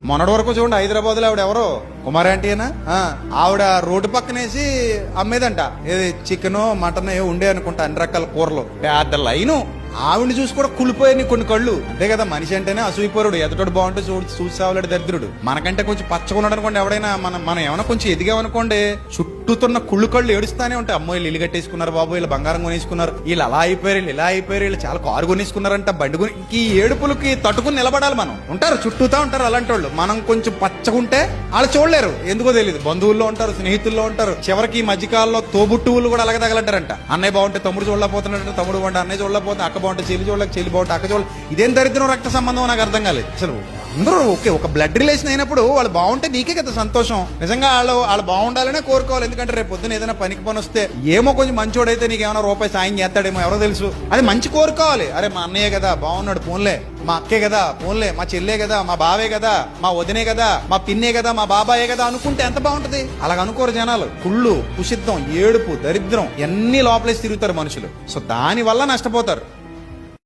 మొన్నటి వరకు చూడండి హైదరాబాద్ లో ఆవిడ ఎవరో కుమార్ ఆంటీనా ఆవిడ రోడ్డు పక్కనేసి అమ్మేదంట. ఏది చికెన్ మటన్ ఏ ఉండే అనుకుంటా అన్ని రకాల కూరలు. పెద్ద లైను. ఆవిడని చూసి కూడా కుళ్ళిపోయాయి కొన్ని కళ్ళు. అంతే కదా, మనిషి అంటేనే అసూయిపోరుడు. ఎదుటోడు బాగుంటే చూసి సావులాడు దరిద్రుడు. మనకంటే కొంచెం పచ్చగా ఉన్నాడు అనుకోండి ఎవడైనా, మనం ఏమైనా కొంచెం ఎదిగామనుకోండి చుట్టూతున్న కుళ్ళు కళ్ళు ఏడుస్తానే ఉంటాయి. అమ్మో వీళ్ళు ఇల్లు కట్టేసుకున్నారు బాబు, వీళ్ళు బంగారం కొనేసుకున్నారు, వీళ్ళు అలా అయిపోయారు, వీళ్ళు ఇలా అయిపోయారు, వీళ్ళు చాలా కారు కొనేసుకున్నారంట, బండి కొని. ఈ ఏడుపులకి తట్టుకుని నిలబడాలి మనం. ఉంటారు చుట్టూతా ఉంటారు అలాంటి వాళ్ళు. మనం కొంచెం పచ్చగుంటే వాళ్ళు చూడలేరు, ఎందుకో తెలియదు. బంధువుల్లో ఉంటారు, స్నేహితుల్లో ఉంటారు, చివరికి ఈ మధ్యకాలంలో తోబుట్టువులు కూడా అలాగే తగలంటారంట. అన్నయ్య బాగుంటే తమ్ముడు చూడలేకపోతున్నాడు, తమ్ముడు బాగుంటే అన్నయ్య చూడలేకపోతే, అక్క బాగుంటే చెల్లి చూడలేక చెల్లి బాగుంటే అక్క చూడలేదు. ఇదేం దరిద్రం రక్త సంబంధం నాకు అర్థం కాలేదు అసలు. అందరూ ఓకే, ఒక బ్లడ్ రిలేషన్ అయినప్పుడు వాళ్ళు బాగుంటే నీకే కదా సంతోషం. నిజంగా వాళ్ళు బాగుండాలనే కోరుకోవాలి. ఎందుకంటే రేపు పొద్దున ఏదైనా పనికి పని వస్తే ఏమో కొంచెం మంచోడైతే నీకేమైనా రూపాయి సాయం చేస్తాడేమో ఎవరో తెలుసు. అది మంచి కోరుకోవాలి. అరే మా అన్నయ్య కదా బాగున్నాడు పోన్లే, మా అక్కే కదా పోన్లే, మా చెల్లే కదా, మా బావే కదా, మా వదినే కదా, మా పిన్నే కదా, మా బాబాయే కదా అనుకుంటే ఎంత బాగుంటది. అలాగ అనుకోరు జనాలు. కుళ్ళు, కుషిద్ధం, ఏడుపు, దరిద్రం ఎన్ని లోపలేసి తిరుగుతారు మనుషులు. సో దాని వల్ల నష్టపోతారు.